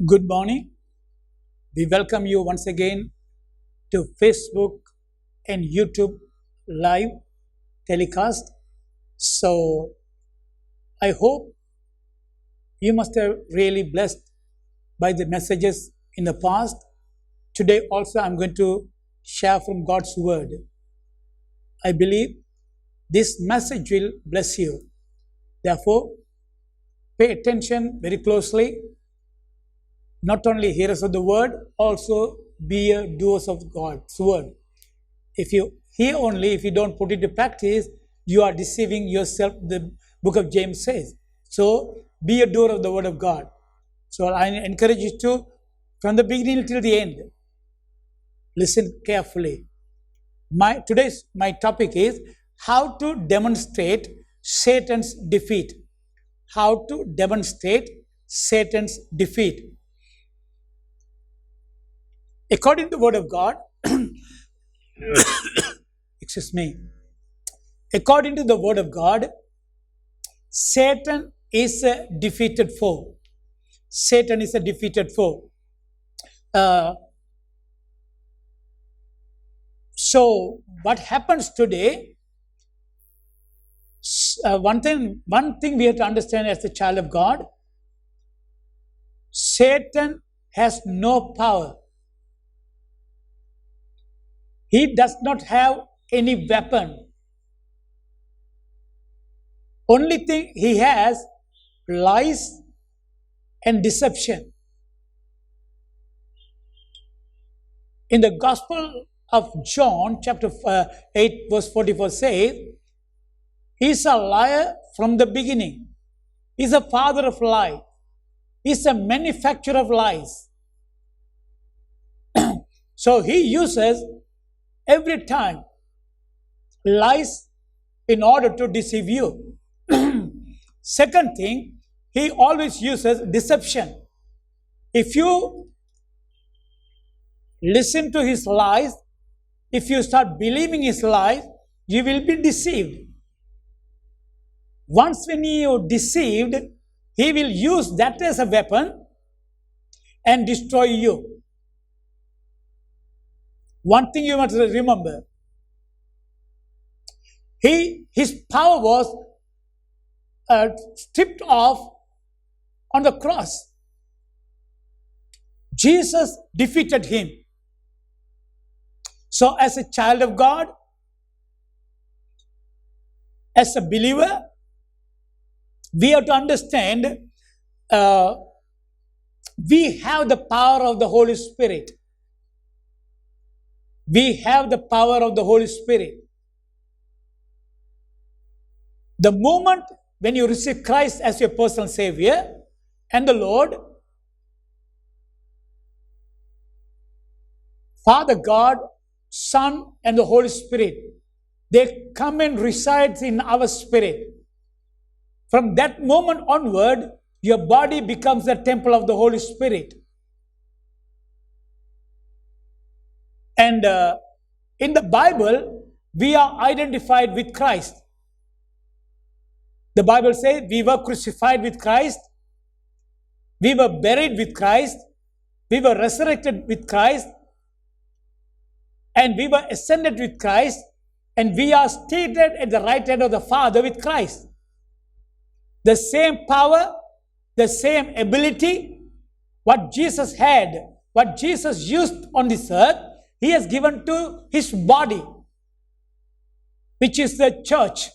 Good morning. We welcome you once again to Facebook and YouTube live telecast. So, I hope you must have really blessed by the messages in the past. Today, also, I'm going to share from God's Word. I believe this message will bless you. Therefore, pay attention very closely. Not only hearers of the word, also be a doers of God's word. If you hear only, if you don't put it to practice, you are deceiving yourself, the book of James says. So, be a doer of the word of God. So, I encourage you to, from the beginning till the end, listen carefully. Today's topic is how to demonstrate Satan's defeat. How to demonstrate Satan's defeat. According to the word of God, excuse me, according to the word of God, Satan is a defeated foe. Satan is a defeated foe. So, what happens today? One thing we have to understand as a child of God: Satan has no power. He does not have any weapon. Only thing he has, lies and deception. In the Gospel of John, chapter 8, verse 44 says, he's a liar from the beginning. He's a father of lies. He's a manufacturer of lies. So he uses every time lies in order to deceive you. Second thing, he always uses deception. If you listen to his lies, if you start believing his lies, you will be deceived. Once when you are deceived, he will use that as a weapon and destroy you. One thing you must remember, his power was stripped off on the cross. Jesus defeated him. So as a child of God, as a believer, we have to understand we have the power of the Holy Spirit. We have the power of the Holy Spirit. The moment when you receive Christ as your personal Savior and the Lord, Father God, Son, and the Holy Spirit, they come and reside in our spirit. From that moment onward, your body becomes the temple of the Holy Spirit. And in the Bible, we are identified with Christ. The Bible says we were crucified with Christ, we were buried with Christ, we were resurrected with Christ, and we were ascended with Christ, and we are seated at the right hand of the Father with Christ. The same power, the same ability, what Jesus had, what Jesus used on this earth, he has given to his body, which is the church.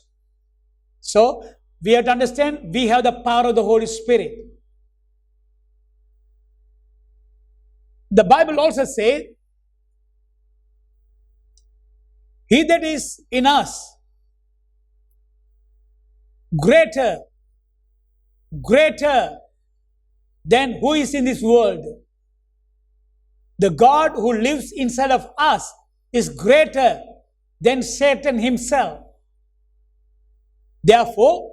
So, we have to understand we have the power of the Holy Spirit. The Bible also says, he that is in us, greater than who is in this world. The God who lives inside of us is greater than Satan himself. Therefore,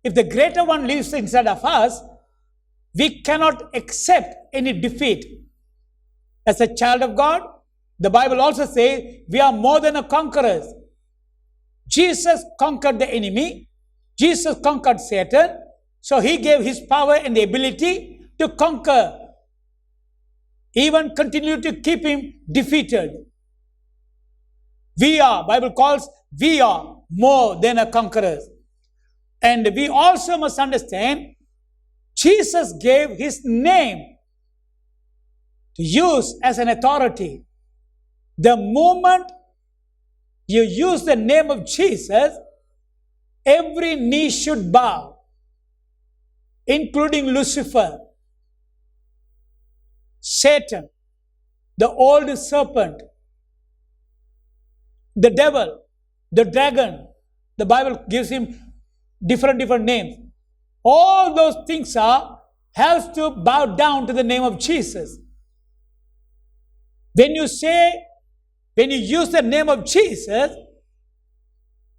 if the greater one lives inside of us, we cannot accept any defeat. As a child of God, the Bible also says we are more than a conquerors. Jesus conquered the enemy. Jesus conquered Satan. So he gave his power and the ability to conquer even continue to keep him defeated. We are, Bible calls, we are more than a conquerors. And we also must understand, Jesus gave his name to use as an authority. The moment you use the name of Jesus, every knee should bow, including Lucifer, Satan, the old serpent, the devil, the dragon. The Bible gives him different names. All those things have to bow down to the name of Jesus. When you use the name of Jesus,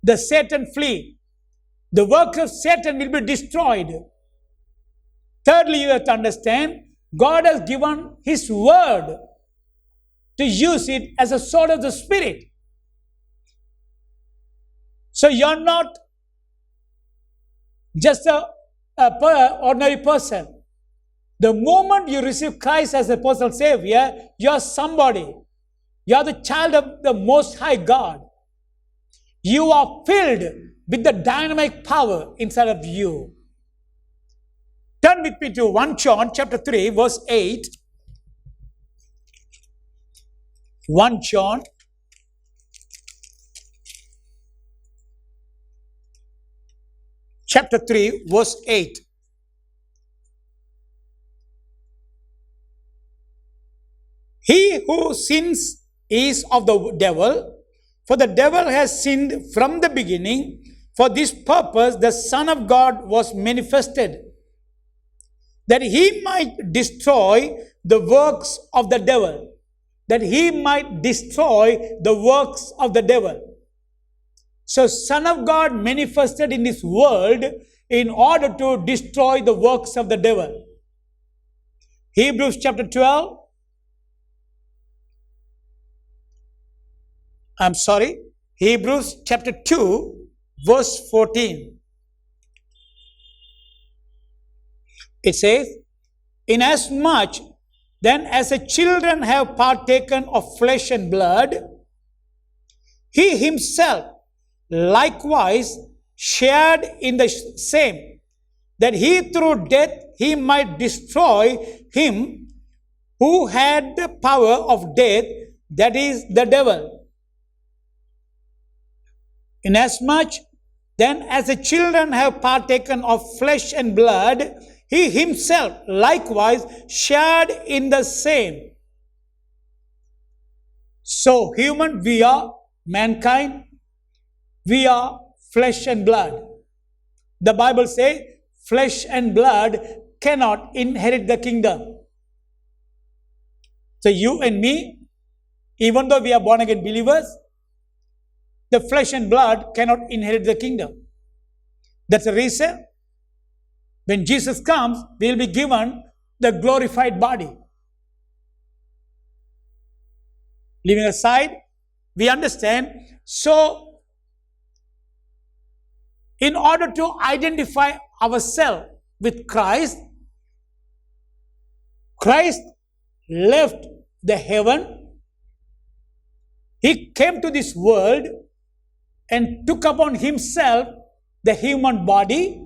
the Satan flee. The work of Satan will be destroyed. Thirdly, you have to understand, God has given his word to use it as a sword of the Spirit. So you're not just an ordinary person. The moment you receive Christ as a personal Savior, you're somebody. You're the child of the Most High God. You are filled with the dynamic power inside of you. Turn with me to 1 John chapter 3, verse 8. 1 John chapter 3, verse 8. He who sins is of the devil, for the devil has sinned from the beginning. For this purpose the Son of God was manifested, that he might destroy the works of the devil. That he might destroy the works of the devil. So Son of God manifested in this world in order to destroy the works of the devil. Hebrews chapter 12. Hebrews chapter 2, verse 14. It says, inasmuch then as the children have partaken of flesh and blood, he himself likewise shared in the same, that he through death he might destroy him who had the power of death, that is the devil. Inasmuch then as the children have partaken of flesh and blood, he himself likewise shared in the same. So human, we are mankind, we are flesh and blood. The Bible says flesh and blood cannot inherit the kingdom. So you and me, even though we are born again believers, the flesh and blood cannot inherit the kingdom. That's the reason when Jesus comes, we will be given the glorified body. Leaving aside, we understand, so in order to identify ourselves with Christ, Christ left the heaven. He came to this world and took upon himself the human body,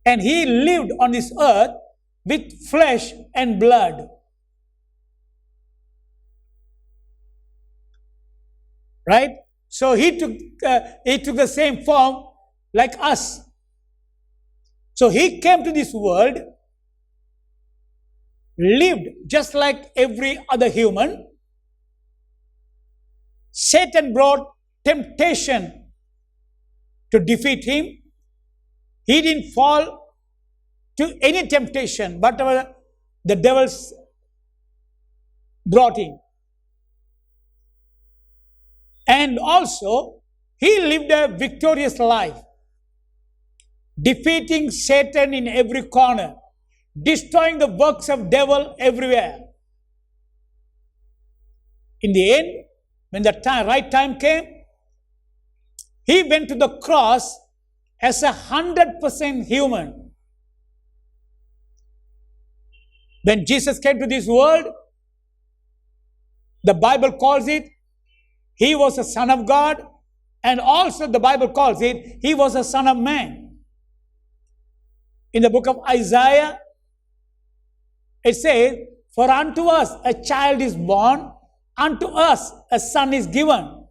and he lived on this earth with flesh and blood. Right? So he took the same form like us. So he came to this world, lived just like every other human. Satan brought temptation to defeat him. He didn't fall to any temptation, but the devils brought him. And also, he lived a victorious life, defeating Satan in every corner, destroying the works of devil everywhere. In the end, when the right time came, he went to the cross as 100% human. When Jesus came to this world, the Bible calls it, he was a son of God, and also the Bible calls it, he was a son of man. In the book of Isaiah, it says, for unto us a child is born, unto us a son is given.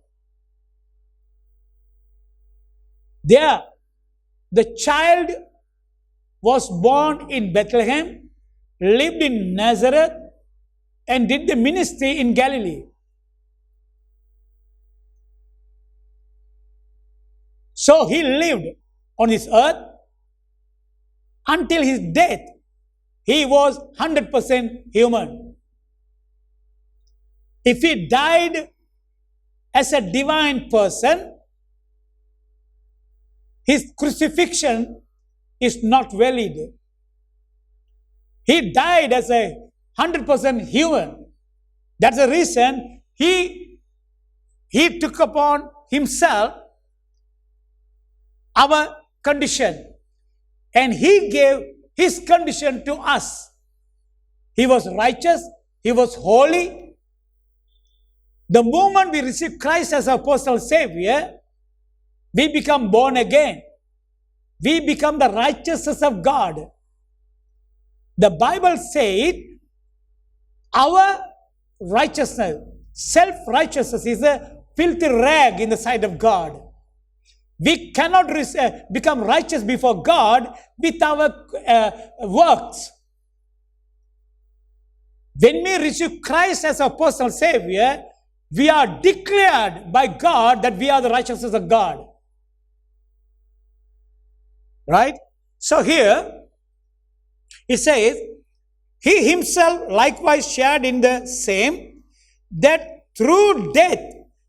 There, the child was born in Bethlehem, lived in Nazareth, and did the ministry in Galilee. So he lived on this earth until his death. He was 100% human. If he died as a divine person, his crucifixion is not valid. He died as a 100% human. That's the reason he took upon himself our condition, and he gave his condition to us. He was righteous, he was holy. The moment we receive Christ as our personal Savior, we become born again. We become the righteousness of God. The Bible says our righteousness, self-righteousness, is a filthy rag in the sight of God. We cannot become righteous before God with our works. When we receive Christ as our personal Savior, we are declared by God that we are the righteousness of God. Right? So here, it says, he himself likewise shared in the same, that through death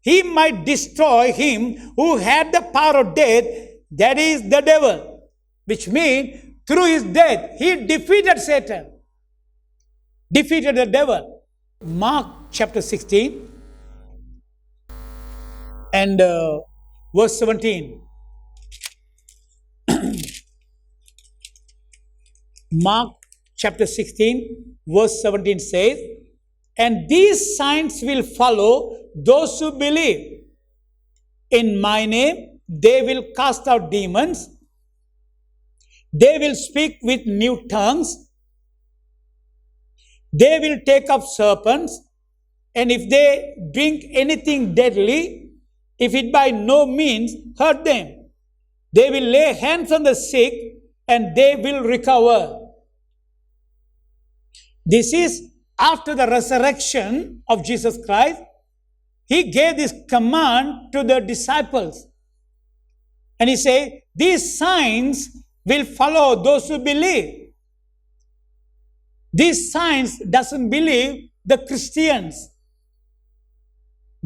he might destroy him who had the power of death, that is the devil. Which means, through his death, he defeated Satan, defeated the devil. Mark chapter 16 and verse 17. Mark chapter 16, verse 17 says, and these signs will follow those who believe. In my name, they will cast out demons. They will speak with new tongues. They will take up serpents. And if they drink anything deadly, if it by no means hurt them, they will lay hands on the sick and they will recover. This is after the resurrection of Jesus Christ. He gave this command to the disciples. And he said, these signs will follow those who believe. These signs doesn't believe the Christians.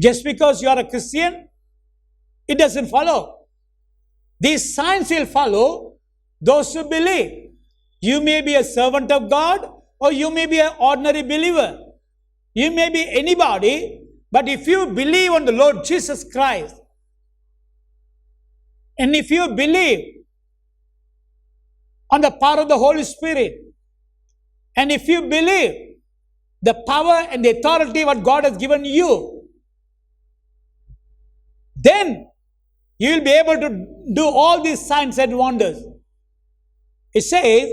Just because you are a Christian, it doesn't follow. These signs will follow those who believe. You may be a servant of God, or you may be an ordinary believer. You may be anybody, but if you believe on the Lord Jesus Christ, and if you believe on the power of the Holy Spirit, and if you believe the power and the authority what God has given you, then you will be able to do all these signs and wonders. It says,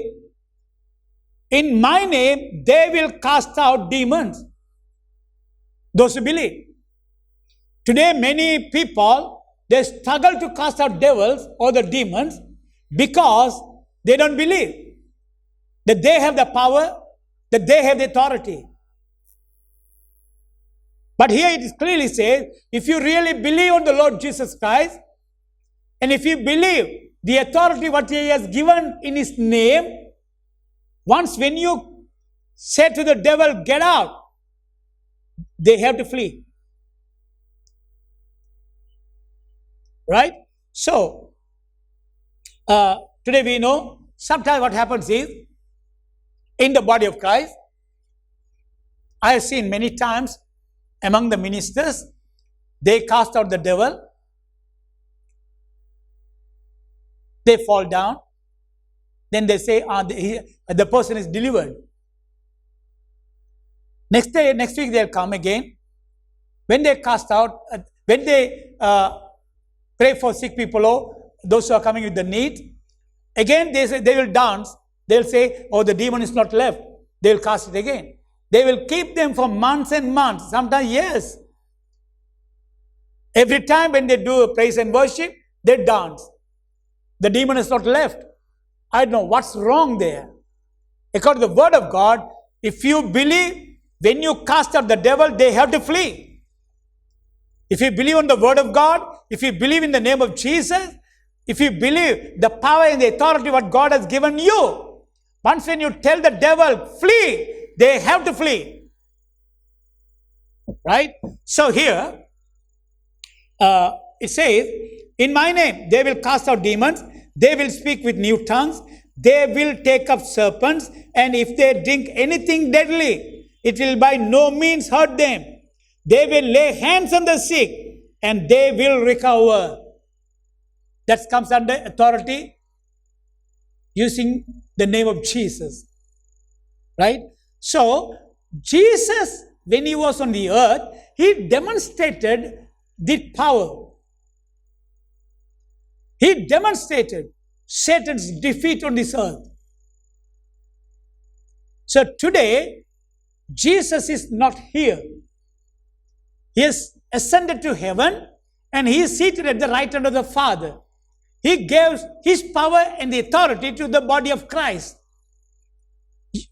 in my name, they will cast out demons. Those who believe. Today, many people, they struggle to cast out devils or the demons because they don't believe that they have the power, that they have the authority. But here it clearly says, if you really believe on the Lord Jesus Christ, and if you believe the authority what He has given in His name, once when you say to the devil, get out, they have to flee. Right? So, today we know, sometimes what happens is, in the body of Christ, I have seen many times among the ministers, they cast out the devil, they fall down, then they say, the person is delivered. Next week they'll come again. When they cast out, when they pray for sick people or those who are coming with the need, again they say they will dance. They'll say, oh, the demon is not left. They will cast it again. They will keep them for months and months, sometimes years. Every time when they do praise and worship, they dance. The demon is not left. I don't know what's wrong there. According to the word of God, if you believe, when you cast out the devil, they have to flee. If you believe on the word of God, if you believe in the name of Jesus, if you believe the power and the authority what God has given you, once when you tell the devil, flee, they have to flee. Right? So here, it says, in my name, they will cast out demons, they will speak with new tongues, they will take up serpents, and if they drink anything deadly, it will by no means hurt them. They will lay hands on the sick, and they will recover. That comes under authority using the name of Jesus. Right? So, Jesus, when he was on the earth, he demonstrated the power. He demonstrated Satan's defeat on this earth. So today, Jesus is not here. He has ascended to heaven and he is seated at the right hand of the Father. He gave his power and the authority to the body of Christ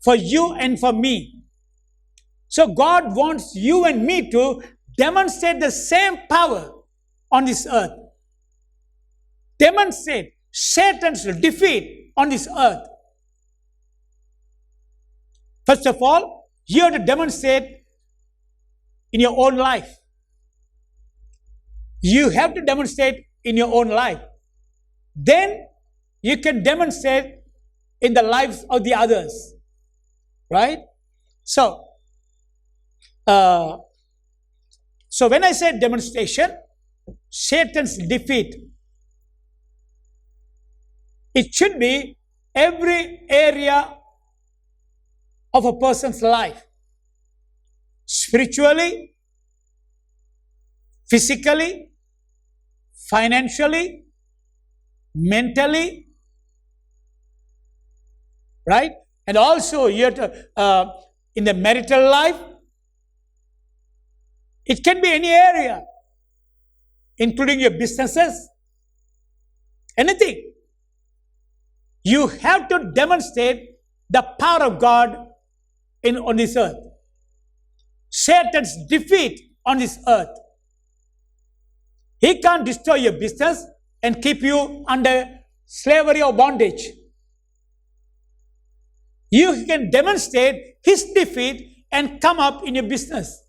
for you and for me. So God wants you and me to demonstrate the same power on this earth. Demonstrate Satan's defeat on this earth. First of all, you have to demonstrate in your own life. You have to demonstrate in your own life. Then you can demonstrate in the lives of the others. Right? So when I say demonstration, Satan's defeat, it should be every area of a person's life. Spiritually, physically, financially, mentally, right? And also you have to, in the marital life, it can be any area, including your businesses, anything. You have to demonstrate the power of God on this earth. Satan's defeat on this earth. He can't destroy your business and keep you under slavery or bondage. You can demonstrate his defeat and come up in your business.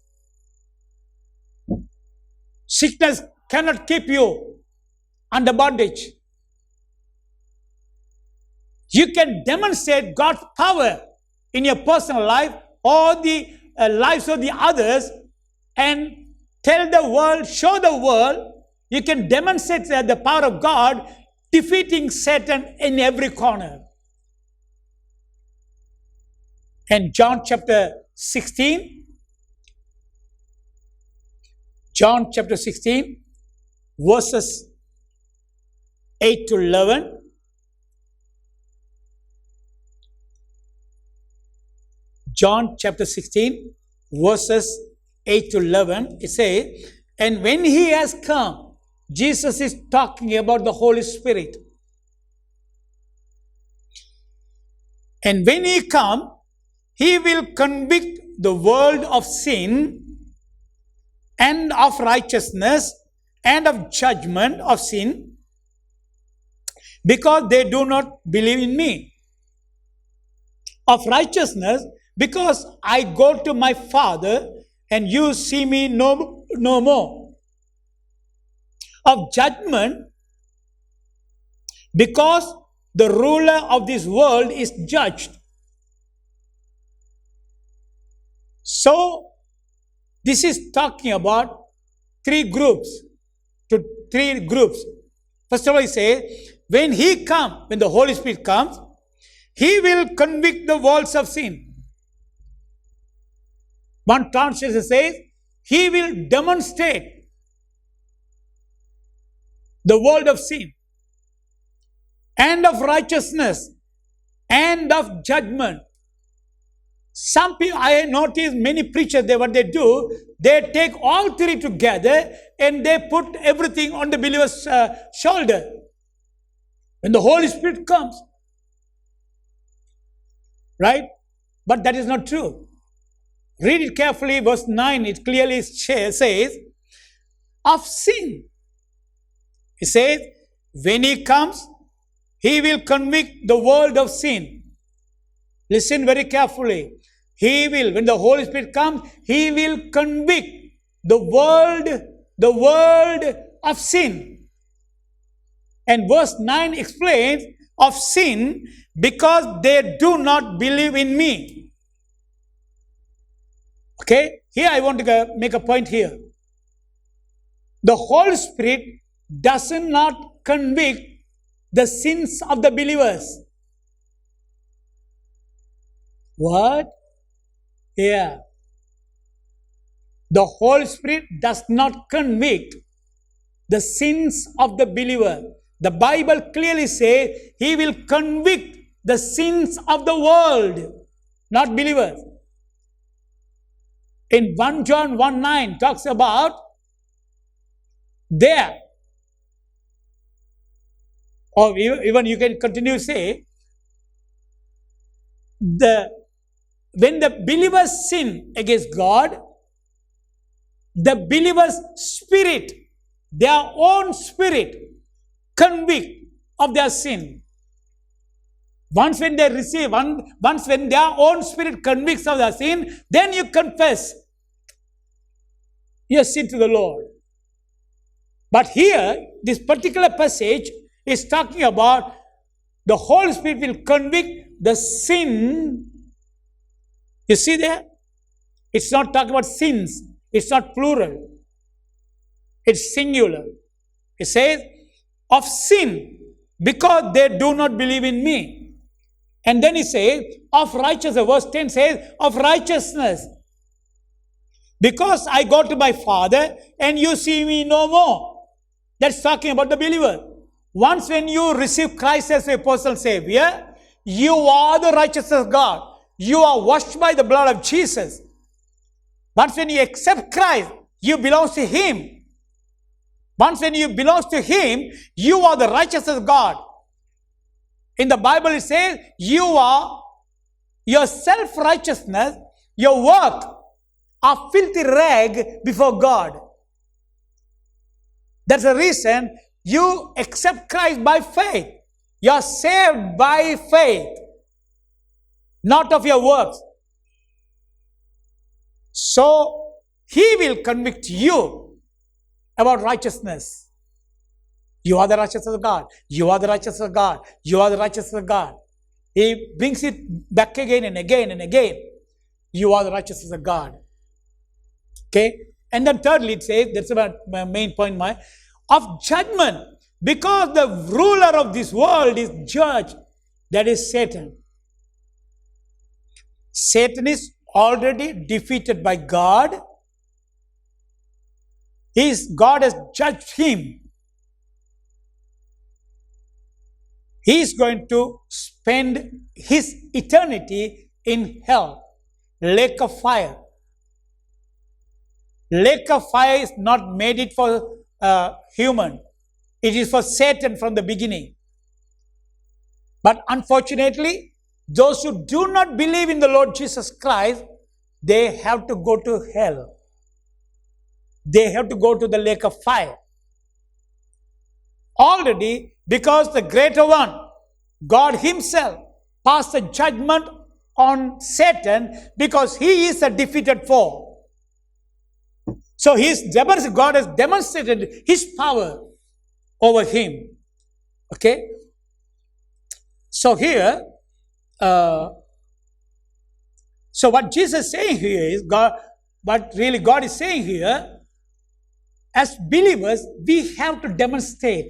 Sickness cannot keep you under bondage. You can demonstrate God's power in your personal life or the lives of the others and tell the world, show the world, you can demonstrate the power of God defeating Satan in every corner. And John chapter 16, verses 8 to 11. John chapter 16, verses 8 to 11, it says, and when he has come, Jesus is talking about the Holy Spirit. And when he comes, he will convict the world of sin and of righteousness and of judgment of sin, because they do not believe in me. Of righteousness, because I go to my Father and you see me no more. Of judgment, because the ruler of this world is judged. So, this is talking about three groups. First of all, he says, when he comes, when the Holy Spirit comes, he will convict the world of sin. One translation says, He will demonstrate the world of sin and of righteousness and of judgment. Some people, I notice many preachers, what they do, they take all three together and they put everything on the believer's shoulder. When the Holy Spirit comes, right? But that is not true. Read it carefully, verse 9, it clearly says, of sin. It says, when He comes, He will convict the world of sin. Listen very carefully. He will, when the Holy Spirit comes, He will convict the world of sin. And verse 9 explains of sin because they do not believe in me. Okay, here I want to make a point here. The Holy Spirit does not convict the sins of the believers. What? Yeah. The Holy Spirit does not convict the sins of the believer. The Bible clearly says He will convict the sins of the world, not believers. In 1 John 1:9 talks about there, or even you can continue to say, when the believers sin against God, the believer's spirit, their own spirit, convict of their sin. Once when they receive, once when their own spirit convicts of their sin, then you confess your sin to the Lord. But here, this particular passage is talking about the Holy Spirit will convict the sin. You see there? It's not talking about sins. It's not plural. It's singular. It says, of sin, because they do not believe in me. And then he says, of righteousness. Verse 10 says, of righteousness. Because I go to my Father and you see me no more. That's talking about the believer. Once when you receive Christ as your personal Savior, you are the righteousness of God. You are washed by the blood of Jesus. Once when you accept Christ, you belong to Him. Once when you belong to Him, you are the righteousness of God. In the Bible it says, you are, your self-righteousness, your work, are filthy rag before God. That's the reason you accept Christ by faith. You are saved by faith, not of your works. So, He will convict you about righteousness. You are the righteousness of God. You are the righteousness of God. You are the righteousness of God. He brings it back again and again and again. You are the righteousness of God. Okay? And then thirdly it says, that's about my main point, of judgment. Because the ruler of this world is judge. That is Satan. Satan is already defeated by God. God has judged him. He is going to spend his eternity in hell, lake of fire. Lake of fire is not made it for human. It is for Satan from the beginning. But unfortunately, those who do not believe in the Lord Jesus Christ, they have to go to hell. They have to go to the lake of fire. Already, because the greater one, God Himself, passed a judgment on Satan because he is a defeated foe. So God has demonstrated His power over him. Okay? So here, so what Jesus is saying here is, what really God is saying here, as believers, we have to demonstrate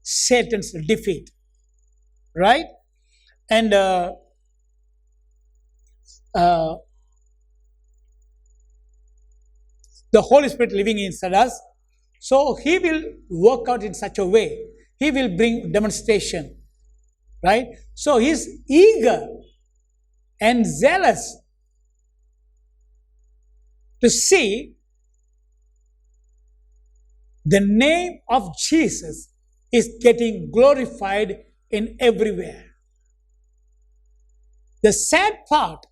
Satan's defeat. Right? And the Holy Spirit living inside us. So He will work out in such a way. He will bring demonstration, right? So He's eager and zealous to see the name of Jesus is getting glorified in everywhere. The sad part,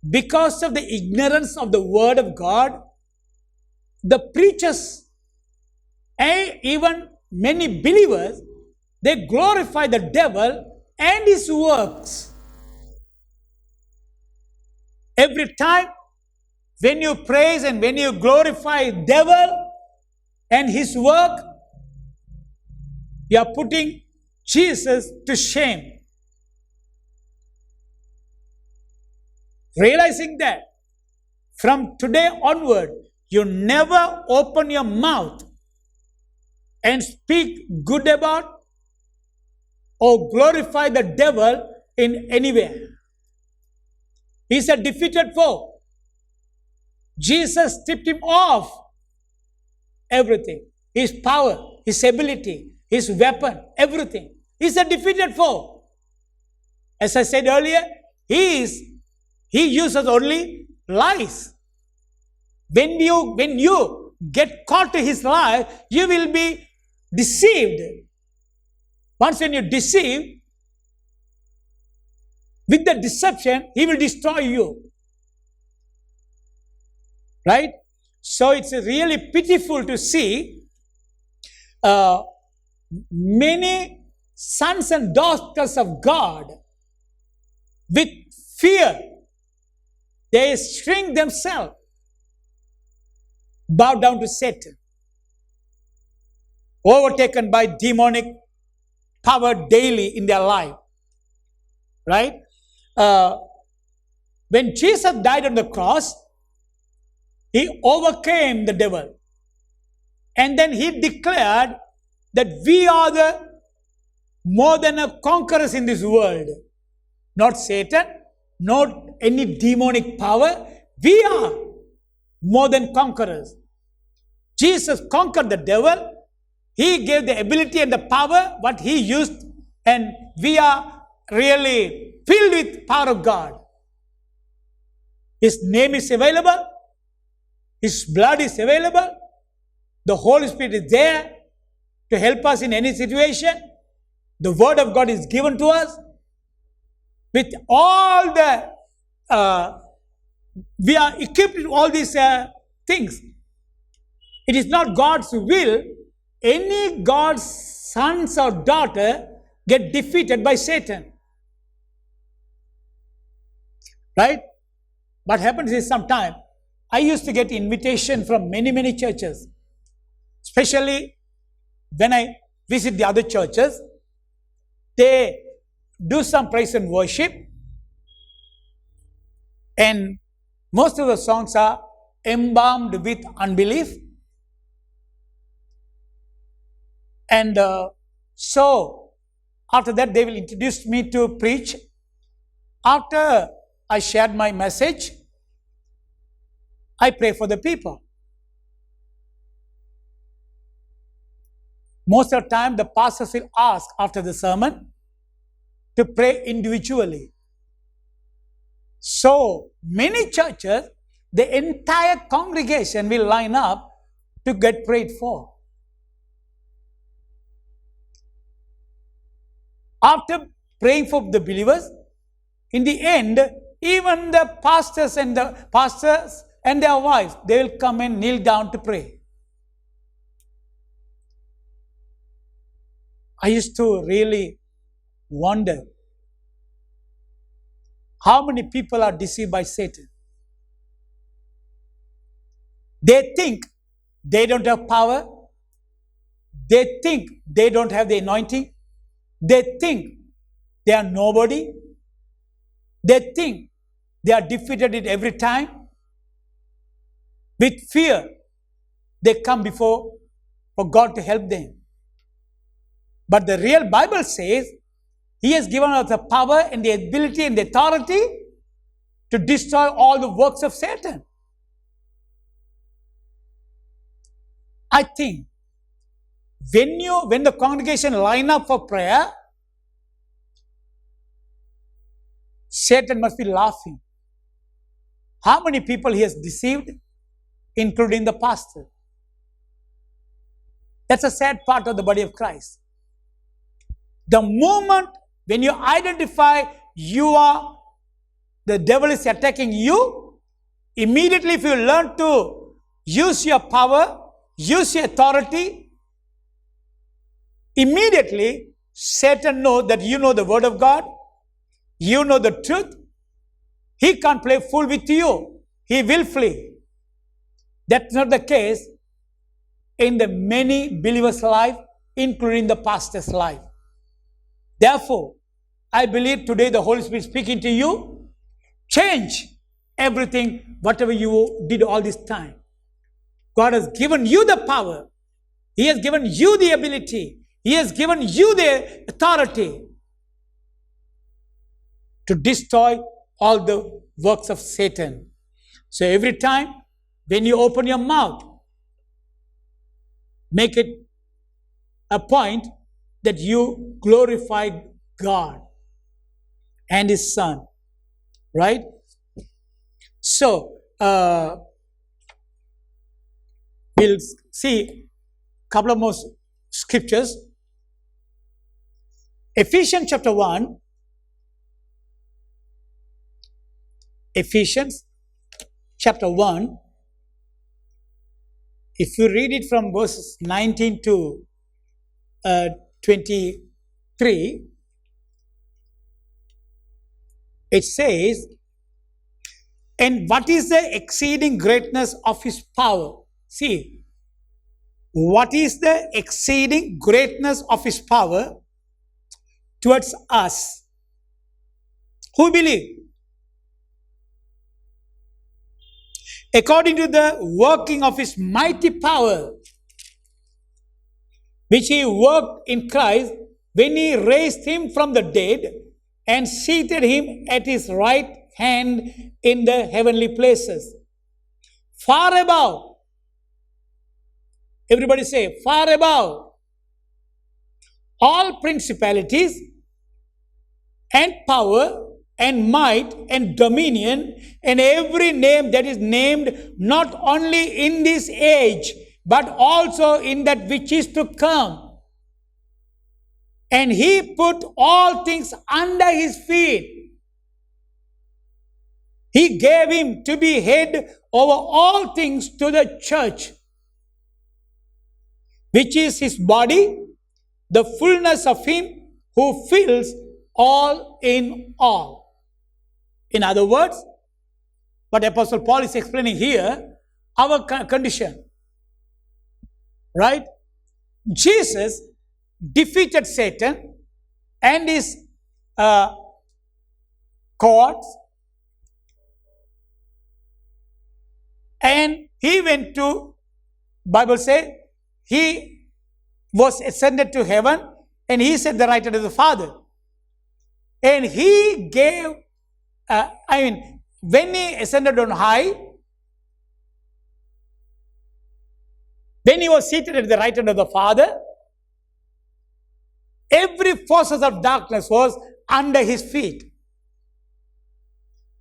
because of the ignorance of the Word of God, the preachers and even many believers, they glorify the devil and his works. Every time when you praise and when you glorify devil and his work, you are putting Jesus to shame. Realizing that from today onward, you never open your mouth and speak good about or glorify the devil in anywhere. He's a defeated foe. Jesus tipped him off everything. His power, his ability, his weapon, everything. He's a defeated foe. As I said earlier, he uses only lies. When you get caught to his lie, you will be deceived. Once when you deceive, with the deception, he will destroy you. Right? So it's really pitiful to see many sons and daughters of God with fear. They shrink themselves, bow down to Satan, overtaken by demonic power daily in their life. Right? When Jesus died on the cross, He overcame the devil. And then He declared that we are the more than a conquerors in this world. Not Satan, not any demonic power. We are more than conquerors. Jesus conquered the devil. He gave the ability and the power, what He used, and we are really filled with power of God. His name is available. His blood is available. The Holy Spirit is there to help us in any situation. The Word of God is given to us. With all the, we are equipped with all these things. It is not God's will any God's sons or daughter get defeated by Satan. Right? What happens is sometimes, I used to get invitation from many churches, especially when I visit the other churches. They do some praise and worship, and most of the songs are embalmed with unbelief. And so after that, they will introduce me to preach. After I shared my message, I pray for the people. Most of the time, the pastors will ask after the sermon to pray individually. So many churches, the entire congregation will line up to get prayed for. After praying for the believers, in the end, even the pastors and their wives, they will come and kneel down to pray. I used to really wonder how many people are deceived by Satan. They think they don't have power. They think they don't have the anointing. They think they are nobody. They think they are defeated at every time. With fear, they come before for God to help them. But the real Bible says He has given us the power and the ability and the authority to destroy all the works of Satan. I think when the congregation line up for prayer, Satan must be laughing. How many people he has deceived, including the pastor? That's a sad part of the body of Christ. The moment when you identify the devil is attacking you, immediately if you learn to use your power, use your authority, immediately Satan knows that you know the word of God, you know the truth. He can't play fool with you. He will flee. That's not the case in the many believers' life, including the pastor's life. Therefore, I believe today the Holy Spirit is speaking to you. Change everything, whatever you did all this time. God has given you the power. He has given you the ability. He has given you the authority to destroy all the works of Satan. So every time when you open your mouth, make it a point that you glorify God and His Son. Right? So, we'll see a couple of more scriptures. Ephesians chapter 1. Ephesians chapter 1. If you read it from verses 19 to 23, it says, and what is the exceeding greatness of His power? See, what is the exceeding greatness of His power towards us who believe? According to the working of His mighty power, which He worked in Christ when He raised Him from the dead and seated Him at His right hand in the heavenly places, far above. Everybody say, far above all principalities and power and might and dominion and every name that is named, not only in this age, but also in that which is to come. And He put all things under His feet. He gave Him to be head over all things to the church, which is His body, the fullness of Him who fills all in all. In other words, what Apostle Paul is explaining here, our condition. Right? Jesus defeated Satan and his cohorts, and He went to, Bible says, He was ascended to heaven and He said the right hand of the Father. And He gave, when He ascended on high, when He was seated at the right hand of the Father, every forces of darkness was under His feet.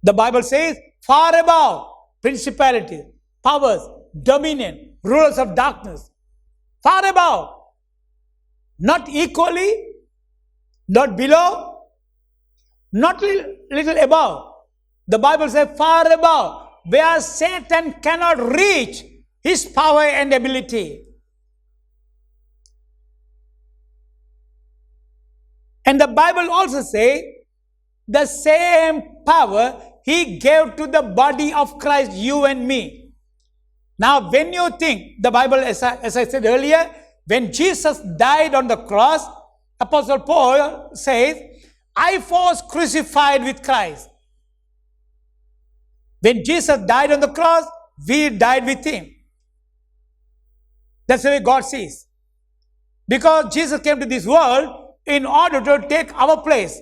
The Bible says, far above principalities, powers, dominion, rulers of darkness, far above, not equally, not below, not little above. The Bible says far above, where Satan cannot reach his power and ability. And the Bible also says the same power He gave to the body of Christ, you and me. Now, when you think, the Bible, as I said earlier, when Jesus died on the cross, Apostle Paul says, I was crucified with Christ. When Jesus died on the cross, we died with Him. That's the way God sees. Because Jesus came to this world in order to take our place.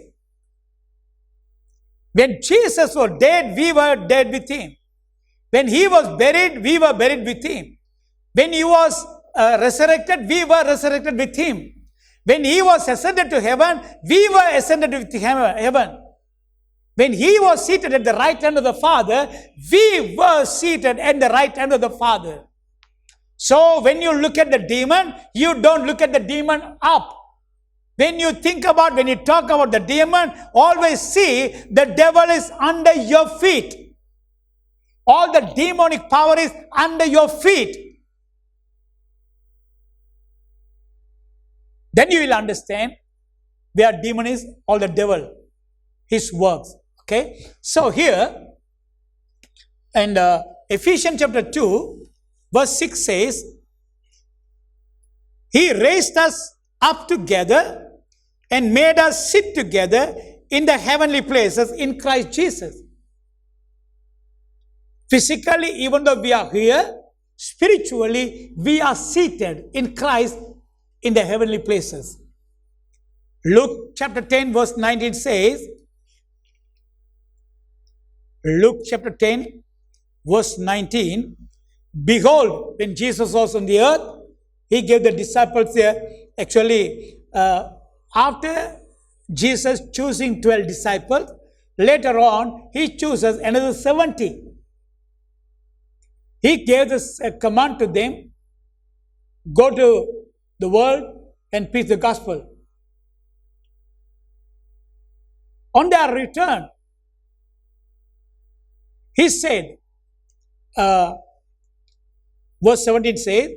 When Jesus was dead, we were dead with Him. When He was buried, we were buried with Him. When He was resurrected, we were resurrected with him. When he was ascended to heaven, we were ascended with heaven. When he was seated at the right hand of the Father, we were seated at the right hand of the Father. So when you look at the demon, you don't look at the demon up. When you talk about the demon, always see the devil is under your feet. All the demonic power is under your feet. Then you will understand where demon is, or the devil, his works. Okay. So here, and Ephesians chapter 2, verse 6 says, he raised us up together and made us sit together in the heavenly places in Christ Jesus. Physically, even though we are here, spiritually, we are seated in Christ in the heavenly places. Luke chapter 10, verse 19 says, Luke chapter 10, verse 19, behold, when Jesus was on the earth, he gave the disciples there, actually, after Jesus choosing 12 disciples, later on, he chooses another 70. He gave this command to them, go to the world and preach the gospel. On their return, he said, verse 17 says,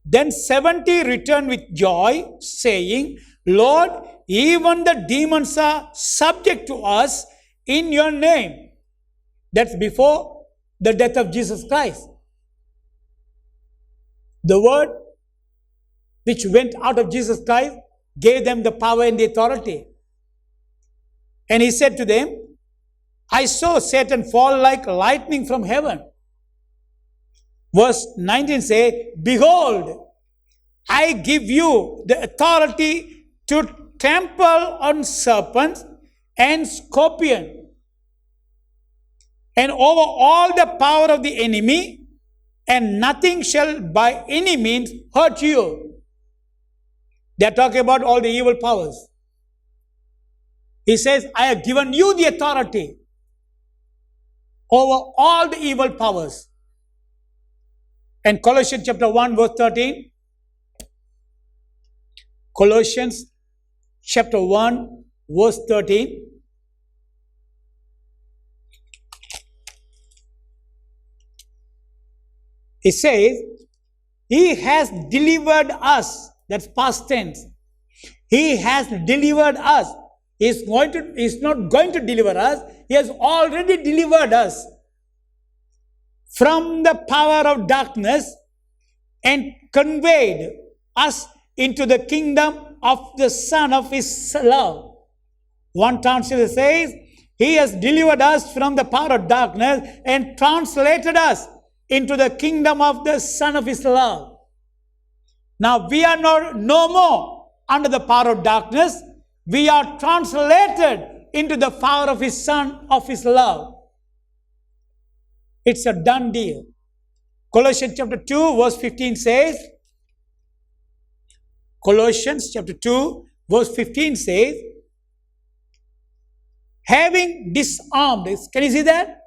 then 70 returned with joy, saying, Lord, even the demons are subject to us in your name. That's before the death of Jesus Christ. The word which went out of Jesus Christ gave them the power and the authority. And he said to them, I saw Satan fall like lightning from heaven. Verse 19 says, behold, I give you the authority to trample on serpents and scorpions, and over all the power of the enemy, and nothing shall by any means hurt you. They are talking about all the evil powers. He says, I have given you the authority over all the evil powers. And Colossians chapter 1, verse 13. Colossians chapter 1, verse 13. It says, he has delivered us. That's past tense. He has delivered us. He's not going to deliver us. He has already delivered us from the power of darkness and conveyed us into the kingdom of the Son of His love. One translation says, he has delivered us from the power of darkness and translated us into the kingdom of the Son of His love. Now we are no more under the power of darkness. We are translated into the power of His Son of His love. It's a done deal. Colossians chapter 2 verse 15 says, Colossians chapter 2 verse 15 says, having disarmed, can you see that?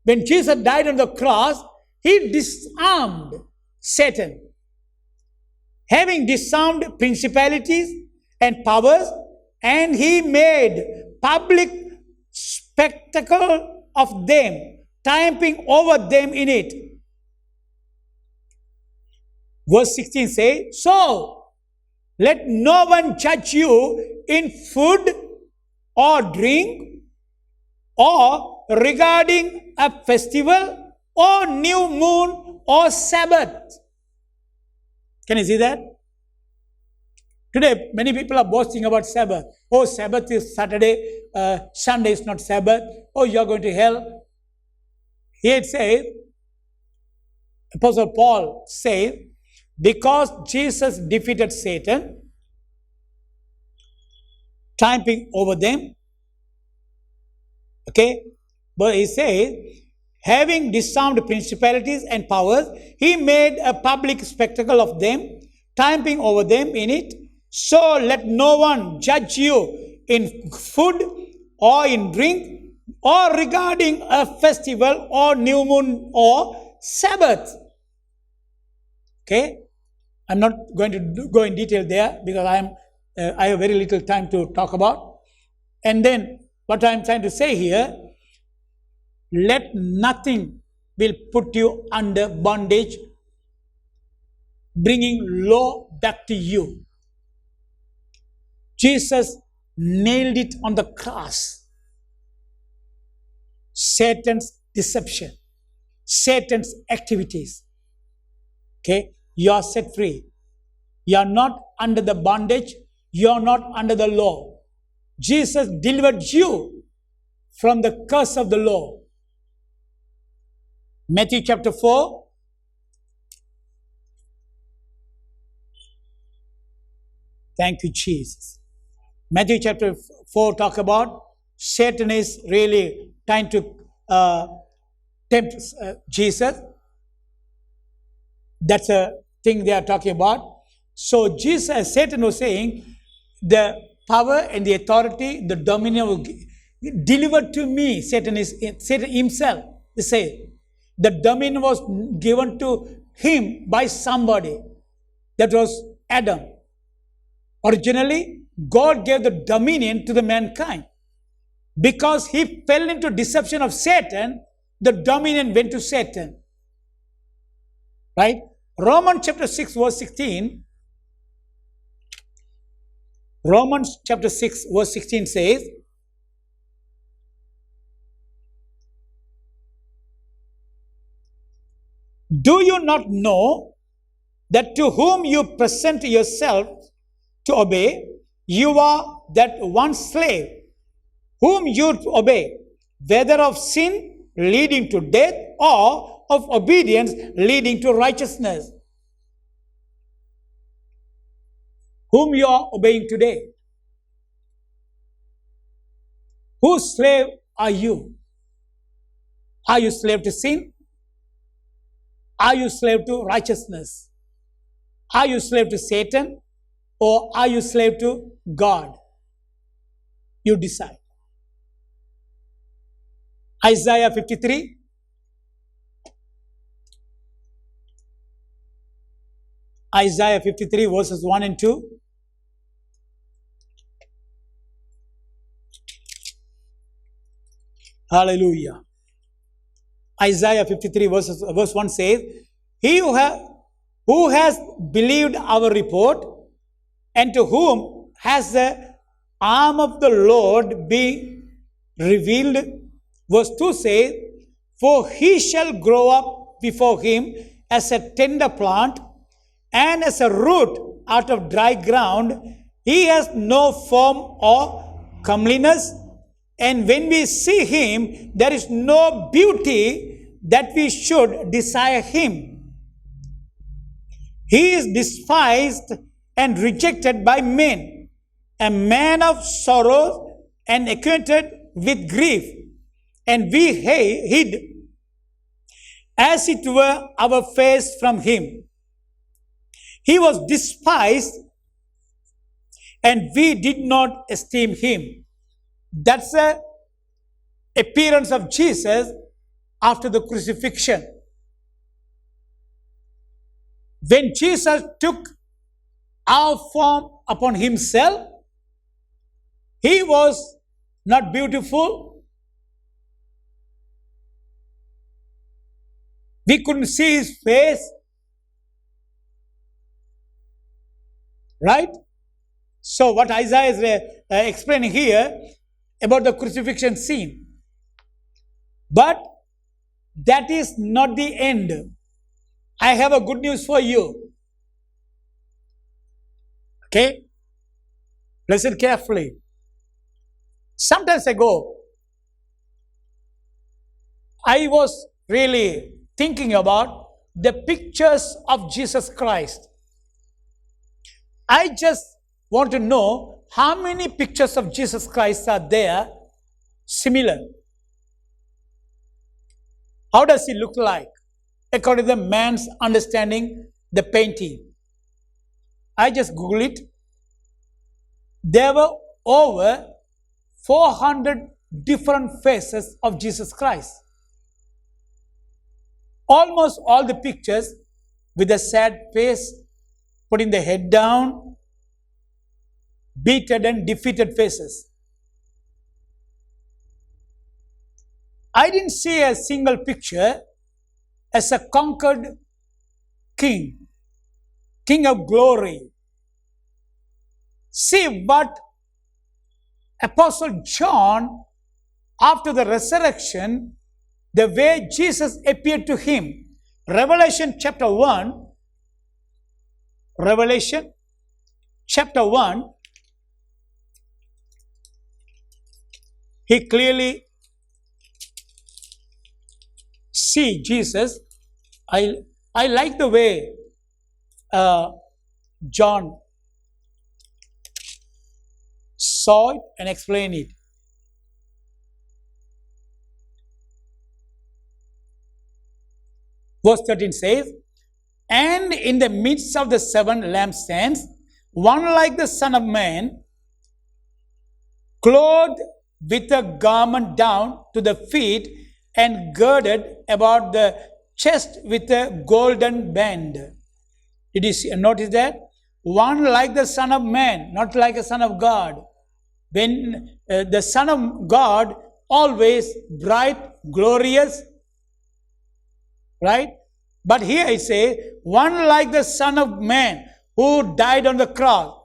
When Jesus died on the cross, He disarmed Satan. Having disarmed principalities and powers, and He made public spectacle of them, triumphing over them in it. Verse 16 says, so let no one judge you in food or drink, or regarding a festival or new moon or Sabbath. Can you see that? Today, many people are boasting about Sabbath. Oh, Sabbath is Saturday, Sunday is not Sabbath. Oh, you are going to hell. Here it says, Apostle Paul says, because Jesus defeated Satan, triumphing over them, okay, but he says, Having disarmed principalities and powers, he made a public spectacle of them, triumphing over them in it. So let no one judge you in food or in drink or regarding a festival or new moon or Sabbath. Okay, I'm not going to go in detail there because I have very little time to talk about. And then what I'm trying to say here, let nothing will put you under bondage, bringing law back to you. Jesus nailed it on the cross. Satan's deception, Satan's activities. Okay, you are set free. You are not under the bondage. You are not under the law. Jesus delivered you from the curse of the law. Matthew chapter 4. Thank you, Jesus. Matthew chapter 4 talk about Satan is really trying to tempt Jesus. That's a thing they are talking about. So Satan was saying, the power and the authority, the dominion will delivered to me. Satan himself is saying, the dominion was given to him by somebody. That was Adam. Originally, God gave the dominion to the mankind. Because he fell into deception of Satan, the dominion went to Satan. Right? Romans chapter 6 verse 16. Romans chapter 6 verse 16 says, do you not know that to whom you present yourself to obey, you are that one slave whom you obey, whether of sin leading to death or of obedience leading to righteousness? Whom you are obeying today? Whose slave are you? Are you slave to sin? Are you slave to righteousness? Are you slave to Satan? Or are you slave to God? You decide. Isaiah 53. Isaiah 53 verses 1 and 2. Hallelujah. Isaiah 53 verse 1 says, he who has believed our report, and to whom has the arm of the Lord been revealed. Verse 2 says, for he shall grow up before him as a tender plant, and as a root out of dry ground. He has no form or comeliness, and when we see him, there is no beauty that we should desire him. He is despised and rejected by men, a man of sorrows and acquainted with grief, and we hid, as it were, our face from him. He was despised, and we did not esteem him. That's the appearance of Jesus after the crucifixion. When Jesus took our form upon himself, he was not beautiful. We couldn't see his face. Right? So what Isaiah is explaining here about the crucifixion scene. But that is not the end. I have a good news for you. Okay? Listen carefully. Sometimes ago, I was really thinking about the pictures of Jesus Christ. I just want to know how many pictures of Jesus Christ are there similar. How does he look like? According to the man's understanding, the painting. I just Googled it. There were over 400 different faces of Jesus Christ. Almost all the pictures with a sad face, putting the head down, beaten and defeated faces. I didn't see a single picture as a conquered king, king of glory. See what Apostle John, after the resurrection, the way Jesus appeared to him. Revelation chapter 1, Revelation chapter 1, he clearly see Jesus. I like the way John saw it and explained it. Verse 13 says, and in the midst of the 7 lampstands, one like the Son of Man, clothed with a garment down to the feet and girded about the chest with a golden band. Did you notice that? One like the Son of Man, not like a Son of God. When the Son of God, always bright, glorious, right? But here I say, one like the Son of Man who died on the cross,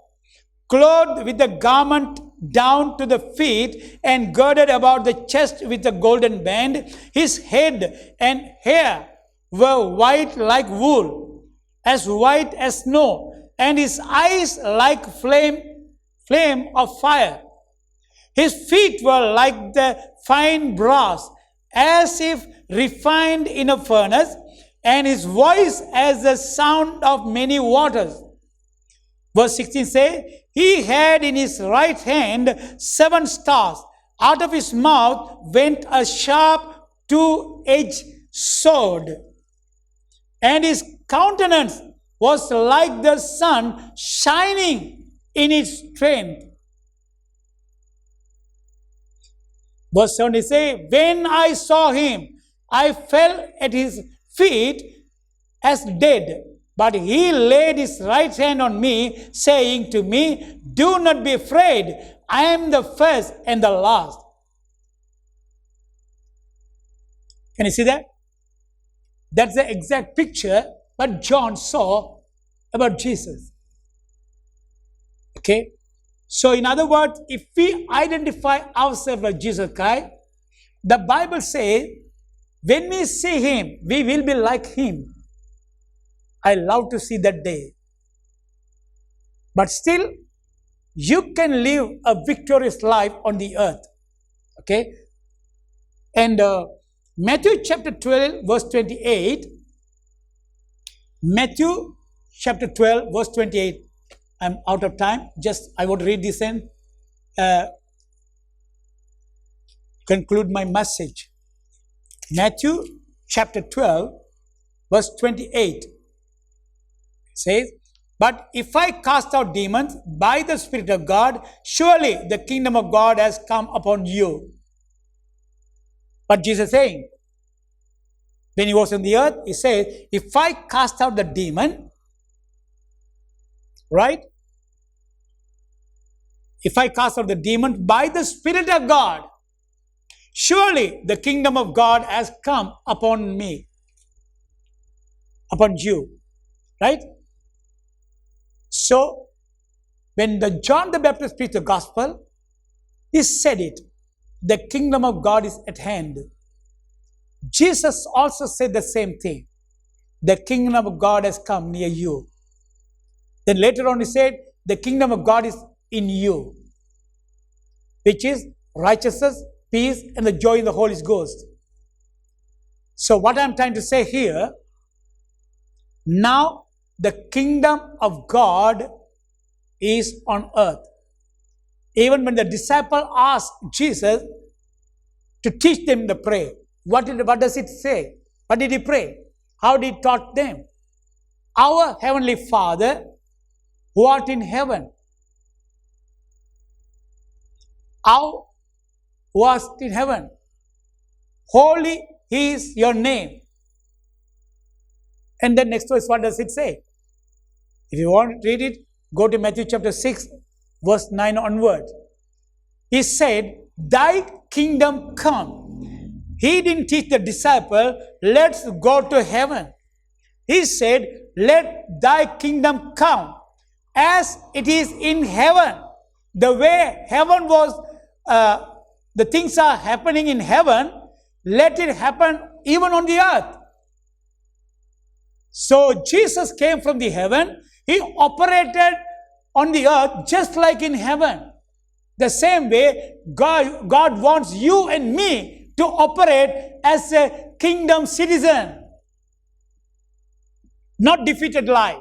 clothed with a garment down to the feet and girded about the chest with a golden band. His head and hair were white like wool, as white as snow, and his eyes like flame of fire. His feet were like the fine brass, as if refined in a furnace, and his voice as the sound of many waters. Verse 16 says, he had in his right hand 7 stars. Out of his mouth went a sharp 2-edged sword. And his countenance was like the sun shining in its strength. Verse 70 says, when I saw him, I fell at his feet as dead. But he laid his right hand on me, saying to me, do not be afraid. I am the first and the last. Can you see that? That's the exact picture what John saw about Jesus. Okay? So in other words, if we identify ourselves as Jesus Christ, the Bible says, when we see him, we will be like him. I love to see that day. But still, you can live a victorious life on the earth. Okay? And Matthew chapter 12, verse 28. Matthew chapter 12, verse 28. I'm out of time. Just, I want to read this and conclude my message. Matthew chapter 12, verse 28. Says, but if I cast out demons by the Spirit of God, surely the kingdom of God has come upon you. But Jesus is saying, when he was on the earth, he says, if I cast out the demon, right? If I cast out the demon by the Spirit of God, surely the kingdom of God has come upon me, upon you, right? So, when John the Baptist preached the gospel, he said it, the kingdom of God is at hand. Jesus also said the same thing, the kingdom of God has come near you. Then later on he said, the kingdom of God is in you, which is righteousness, peace, and the joy in the Holy Ghost. So what I'm trying to say here, now the kingdom of God is on earth. Even when the disciple asked Jesus to teach them the prayer, What does it say? What did he pray? How did he taught them? Our Heavenly Father, who art in heaven. Who art in heaven. Holy is your name. And then next verse, what does it say? If you want to read it, go to Matthew chapter 6, verse 9 onward. He said, thy kingdom come. He didn't teach the disciple, let's go to heaven. He said, let thy kingdom come as it is in heaven. The way heaven was, the things are happening in heaven, let it happen even on the earth. So Jesus came from the heaven. He operated on the earth just like in heaven. The same way, God wants you and me to operate as a kingdom citizen. Not defeated life.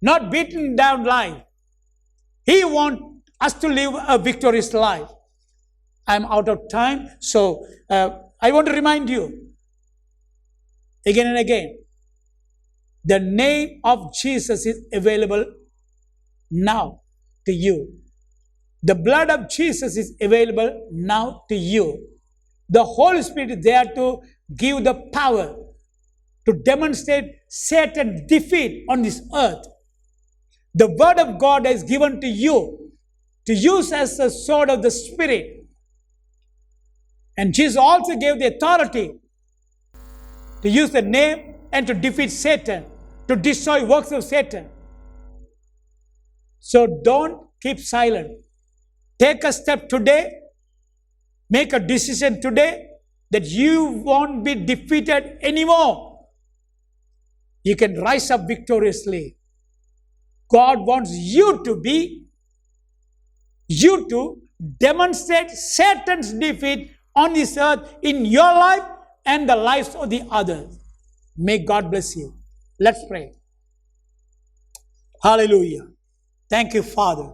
Not beaten down life. He wants us to live a victorious life. I'm out of time, so I want to remind you again and again. The name of Jesus is available now to you. The blood of Jesus is available now to you. The Holy Spirit is there to give the power to demonstrate Satan's defeat on this earth. The Word of God is given to you to use as the sword of the Spirit. And Jesus also gave the authority to use the name and to defeat Satan, to destroy works of Satan. So don't keep silent. Take a step today. Make a decision today that you won't be defeated anymore. You can rise up victoriously. God wants you to demonstrate Satan's defeat on this earth in your life and the lives of the others. May God bless you. Let's pray. Hallelujah. Thank you, Father.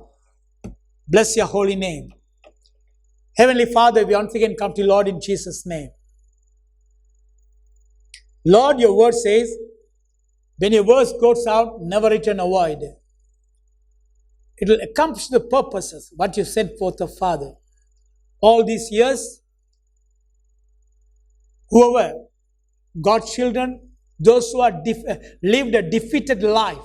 Bless your holy name. Heavenly Father, we once again come to you, Lord, in Jesus' name. Lord, your word says, when your word goes out, never return void. It will accomplish the purposes, what you sent forth, the Father. All these years, whoever, God's children, those who are lived a defeated life,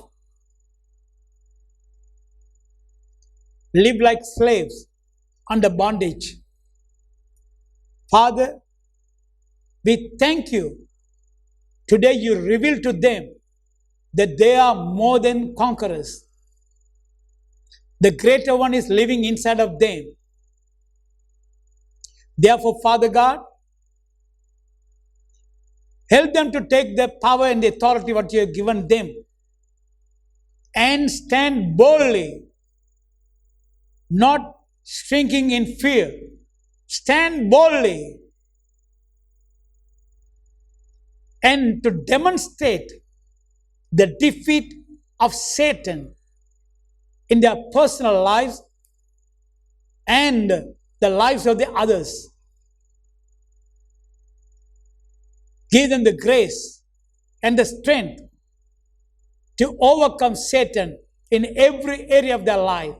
live like slaves under bondage. Father, we thank you. Today you reveal to them that they are more than conquerors. The greater one is living inside of them. Therefore, Father God, help them to take the power and the authority what you have given them and stand boldly, not shrinking in fear. Stand boldly and to demonstrate the defeat of Satan in their personal lives and the lives of the others. Give them the grace and the strength to overcome Satan in every area of their life.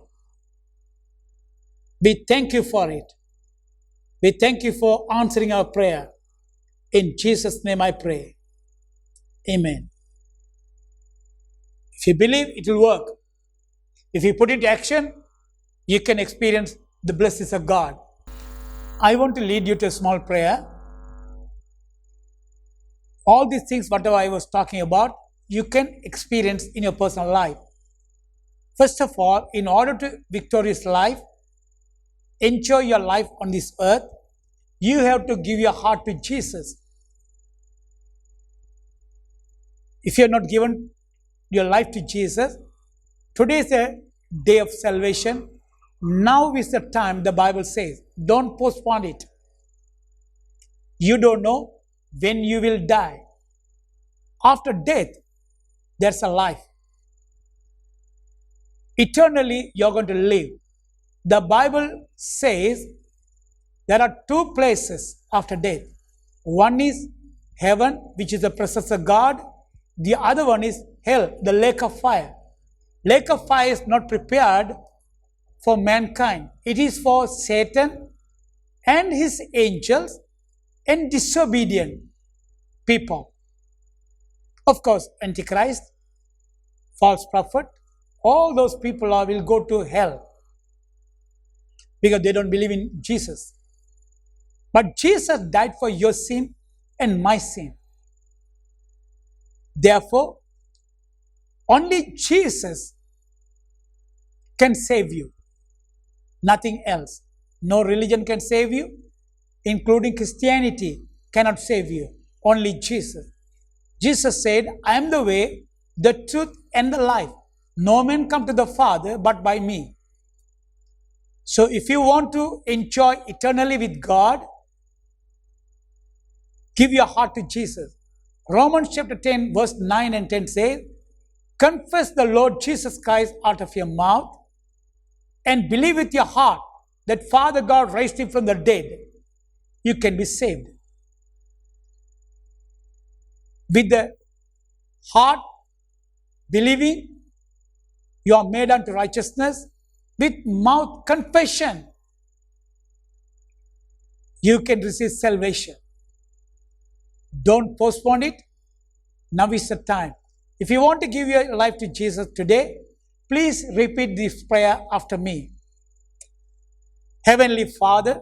We thank you for it. We thank you for answering our prayer. In Jesus' name I pray. Amen. If you believe, it will work. If you put it into action, you can experience the blessings of God. I want to lead you to a small prayer. All these things, whatever I was talking about, you can experience in your personal life. First of all, in order to victorious life, enjoy your life on this earth, you have to give your heart to Jesus. If you have not given your life to Jesus, today is a day of salvation. Now is the time, the Bible says. Don't postpone it. You don't know when you will die. After death, there's a life. Eternally, you're going to live. The Bible says there are two places after death. One is heaven, which is the presence of God. The other one is hell, the lake of fire. Lake of fire is not prepared for mankind. It is for Satan and his angels and disobedient people. Of course, Antichrist, false prophet, all those people will go to hell because they don't believe in Jesus. But Jesus died for your sin and my sin. Therefore, only Jesus can save you. Nothing else. No religion can save you, including Christianity cannot save you. Only Jesus. Jesus said, I am the way, the truth, and the life. No man come to the Father but by me. So if you want to enjoy eternally with God, give your heart to Jesus. Romans chapter 10 verse 9 and 10 says, confess the Lord Jesus Christ out of your mouth and believe with your heart that Father God raised him from the dead. You can be saved. With the heart believing, you are made unto righteousness. With mouth confession, you can receive salvation. Don't postpone it. Now is the time. If you want to give your life to Jesus today, please repeat this prayer after me. Heavenly Father,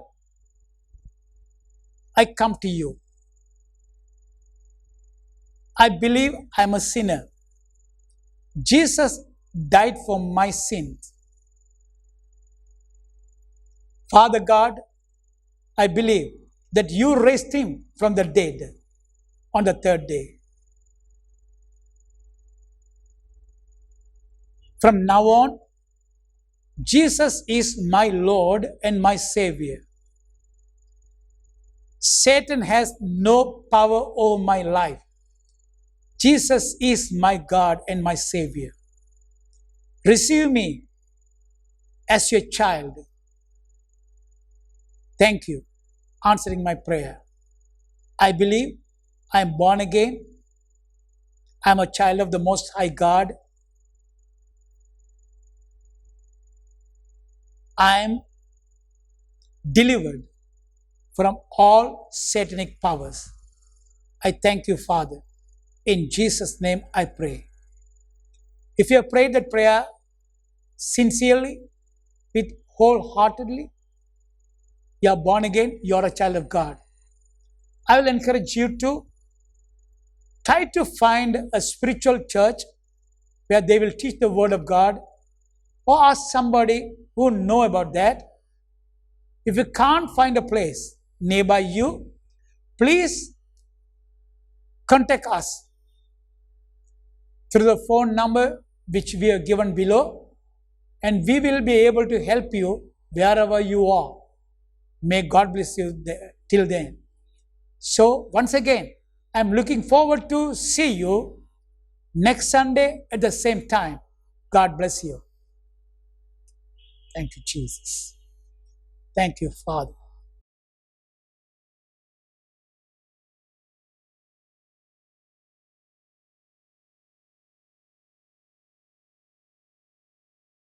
I come to you. I believe I am a sinner. Jesus died for my sins. Father God, I believe that you raised him from the dead on the third day. From now on, Jesus is my Lord and my Savior. Satan has no power over my life. Jesus is my God and my Savior. Receive me as your child. Thank you for answering my prayer. I believe I am born again. I am a child of the Most High God. I am delivered from all satanic powers. I thank you, Father. In Jesus' name I pray. If you have prayed that prayer sincerely, with wholeheartedly, you are born again, you are a child of God. I will encourage you to try to find a spiritual church where they will teach the Word of God, or ask somebody who know about that. If you can't find a place nearby you, please contact us through the phone number which we are given below, and we will be able to help you wherever you are. May God bless you till then. So once again, I am looking forward to see you next Sunday at the same time. God bless you. Thank you, Jesus. Thank you, Father.